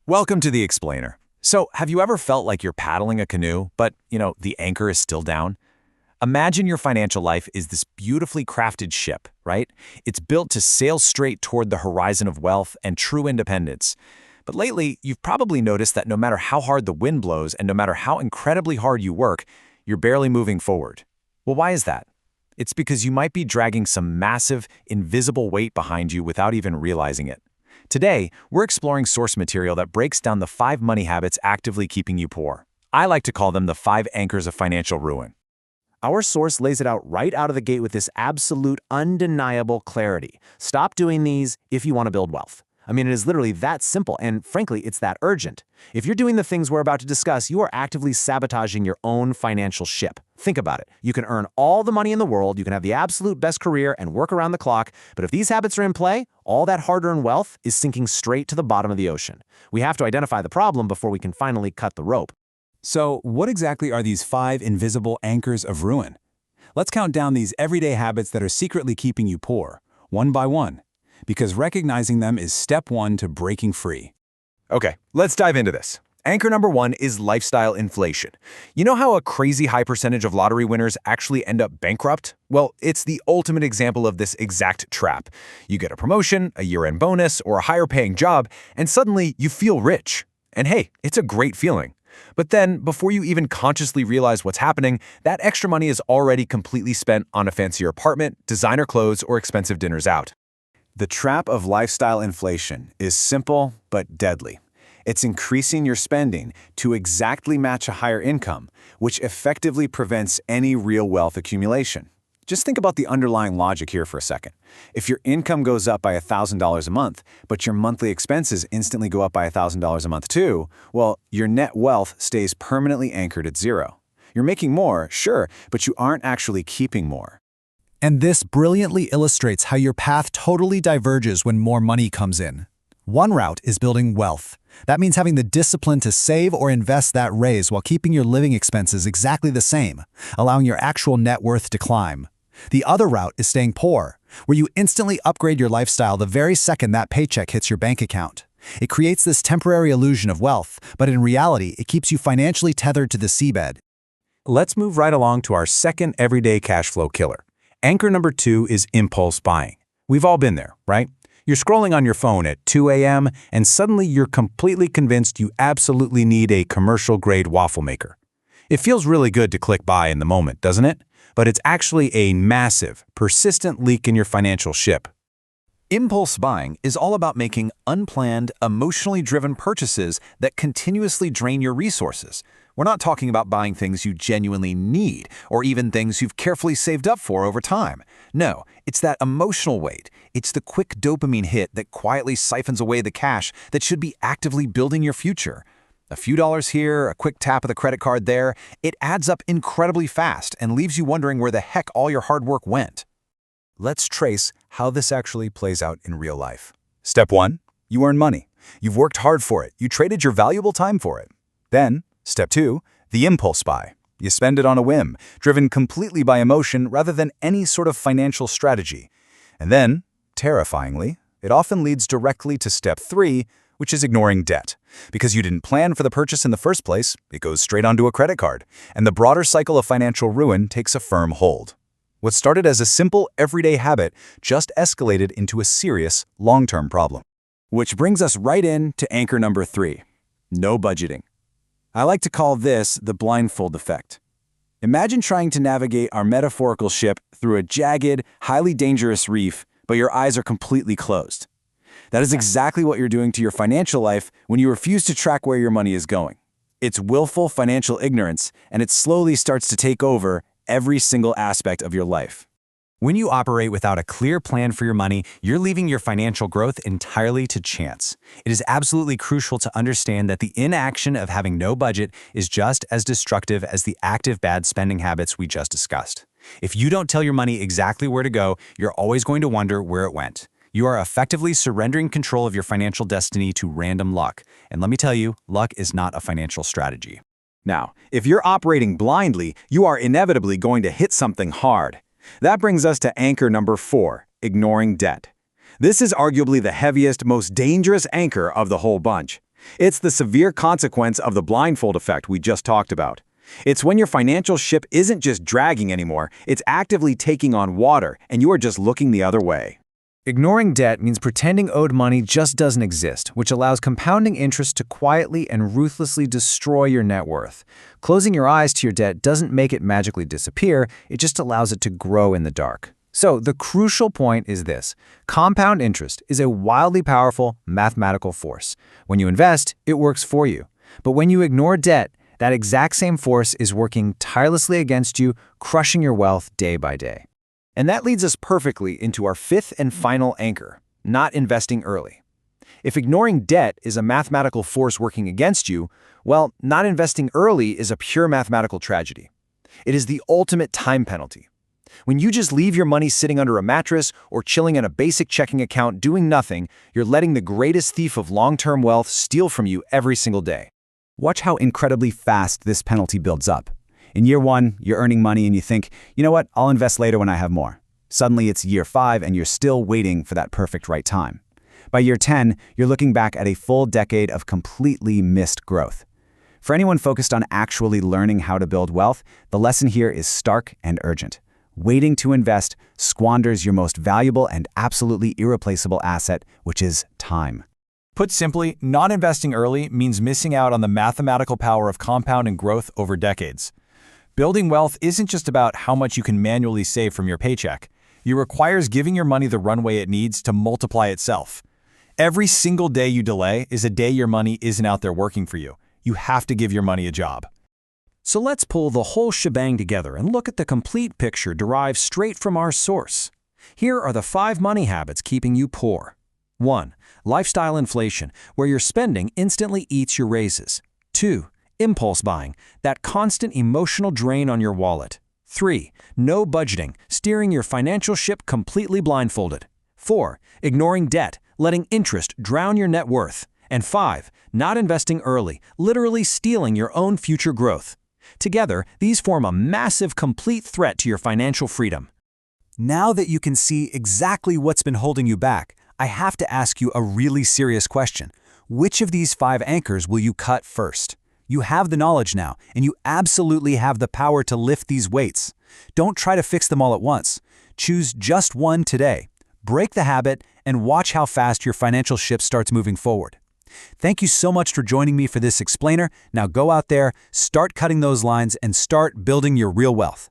Welcome to The Explainer. So, have you ever felt like you're paddling a canoe, but, the anchor is still down? Imagine your financial life is this beautifully crafted ship, right? It's built to sail straight toward the horizon of wealth and true independence. But lately, you've probably noticed that no matter how hard the wind blows and no matter how incredibly hard you work, you're barely moving forward. Well, why is that? It's because you might be dragging some massive, invisible weight behind you without even realizing it. Today, we're exploring source material that breaks down the 5 money habits actively keeping you poor. I like to call them the 5 anchors of financial ruin. Our source lays it out right out of the gate with this absolute, undeniable clarity. Stop doing these if you want to build wealth. I mean, it is literally that simple, and frankly, it's that urgent. If you're doing the things we're about to discuss, you are actively sabotaging your own financial ship. Think about it. You can earn all the money in the world, you can have the absolute best career and work around the clock, but if these habits are in play, all that hard-earned wealth is sinking straight to the bottom of the ocean. We have to identify the problem before we can finally cut the rope. So, what exactly are these 5 invisible anchors of ruin? Let's count down these everyday habits that are secretly keeping you poor, one by one, because recognizing them is step 1 to breaking free. Okay, let's dive into this. Anchor number 1 is lifestyle inflation. You know how a crazy high percentage of lottery winners actually end up bankrupt? Well, it's the ultimate example of this exact trap. You get a promotion, a year-end bonus, or a higher-paying job, and suddenly you feel rich. And hey, it's a great feeling. But then, before you even consciously realize what's happening, that extra money is already completely spent on a fancier apartment, designer clothes, or expensive dinners out. The trap of lifestyle inflation is simple but deadly. It's increasing your spending to exactly match a higher income, which effectively prevents any real wealth accumulation. Just think about the underlying logic here for a second. If your income goes up by $1,000 a month, but your monthly expenses instantly go up by $1,000 a month too, well, your net wealth stays permanently anchored at zero. You're making more, sure, but you aren't actually keeping more. And this brilliantly illustrates how your path totally diverges when more money comes in. One route is building wealth. That means having the discipline to save or invest that raise while keeping your living expenses exactly the same, allowing your actual net worth to climb. The other route is staying poor, where you instantly upgrade your lifestyle the very second that paycheck hits your bank account. It creates this temporary illusion of wealth, but in reality, it keeps you financially tethered to the seabed. Let's move right along to our second everyday cash flow killer. Anchor number 2 is impulse buying. We've all been there, right? You're scrolling on your phone at 2 a.m. and suddenly you're completely convinced you absolutely need a commercial-grade waffle maker. It feels really good to click buy in the moment, doesn't it? But it's actually a massive, persistent leak in your financial ship. Impulse buying is all about making unplanned, emotionally driven purchases that continuously drain your resources. We're not talking about buying things you genuinely need or even things you've carefully saved up for over time. No, it's that emotional weight. It's the quick dopamine hit that quietly siphons away the cash that should be actively building your future. A few dollars here, a quick tap of the credit card there, it adds up incredibly fast and leaves you wondering where the heck all your hard work went. Let's trace how this actually plays out in real life. Step 1, you earn money. You've worked hard for it. You traded your valuable time for it. Then, step 2, the impulse buy. You spend it on a whim, driven completely by emotion rather than any sort of financial strategy. And then, terrifyingly, it often leads directly to step 3, which is ignoring debt. Because you didn't plan for the purchase in the first place, it goes straight onto a credit card, and the broader cycle of financial ruin takes a firm hold. What started as a simple, everyday habit just escalated into a serious, long-term problem. Which brings us right in to anchor number 3, no budgeting. I like to call this the blindfold effect. Imagine trying to navigate our metaphorical ship through a jagged, highly dangerous reef, but your eyes are completely closed. That is exactly what you're doing to your financial life when you refuse to track where your money is going. It's willful financial ignorance, and it slowly starts to take over every single aspect of your life. When you operate without a clear plan for your money, you're leaving your financial growth entirely to chance. It is absolutely crucial to understand that the inaction of having no budget is just as destructive as the active bad spending habits we just discussed. If you don't tell your money exactly where to go, you're always going to wonder where it went. You are effectively surrendering control of your financial destiny to random luck. And let me tell you, luck is not a financial strategy. Now, if you're operating blindly, you are inevitably going to hit something hard. That brings us to anchor number 4, ignoring debt. This is arguably the heaviest, most dangerous anchor of the whole bunch. It's the severe consequence of the blindfold effect we just talked about. It's when your financial ship isn't just dragging anymore, it's actively taking on water, and you are just looking the other way. Ignoring debt means pretending owed money just doesn't exist, which allows compounding interest to quietly and ruthlessly destroy your net worth. Closing your eyes to your debt doesn't make it magically disappear, it just allows it to grow in the dark. So the crucial point is this: compound interest is a wildly powerful mathematical force. When you invest, it works for you. But when you ignore debt, that exact same force is working tirelessly against you, crushing your wealth day by day. And that leads us perfectly into our fifth and final anchor: not investing early. If ignoring debt is a mathematical force working against you, well, not investing early is a pure mathematical tragedy. It is the ultimate time penalty. When you just leave your money sitting under a mattress or chilling in a basic checking account doing nothing, you're letting the greatest thief of long-term wealth steal from you every single day. Watch how incredibly fast this penalty builds up. In year 1, you're earning money and you think, you know what, I'll invest later when I have more. Suddenly it's year 5 and you're still waiting for that perfect right time. By year 10, you're looking back at a full decade of completely missed growth. For anyone focused on actually learning how to build wealth, the lesson here is stark and urgent. Waiting to invest squanders your most valuable and absolutely irreplaceable asset, which is time. Put simply, not investing early means missing out on the mathematical power of compound and growth over decades. Building wealth isn't just about how much you can manually save from your paycheck. It requires giving your money the runway it needs to multiply itself. Every single day you delay is a day your money isn't out there working for you. You have to give your money a job. So let's pull the whole shebang together and look at the complete picture derived straight from our source. Here are the 5 money habits keeping you poor. 1. Lifestyle inflation, where your spending instantly eats your raises. 2. Impulse buying, that constant emotional drain on your wallet. 3. No budgeting, steering your financial ship completely blindfolded. 4. Ignoring debt, letting interest drown your net worth. And 5. Not investing early, literally stealing your own future growth. Together, these form a massive, complete threat to your financial freedom. Now that you can see exactly what's been holding you back, I have to ask you a really serious question. Which of these 5 anchors will you cut first? You have the knowledge now, and you absolutely have the power to lift these weights. Don't try to fix them all at once. Choose just one today. Break the habit and watch how fast your financial ship starts moving forward. Thank you so much for joining me for this explainer. Now go out there, start cutting those lines, and start building your real wealth.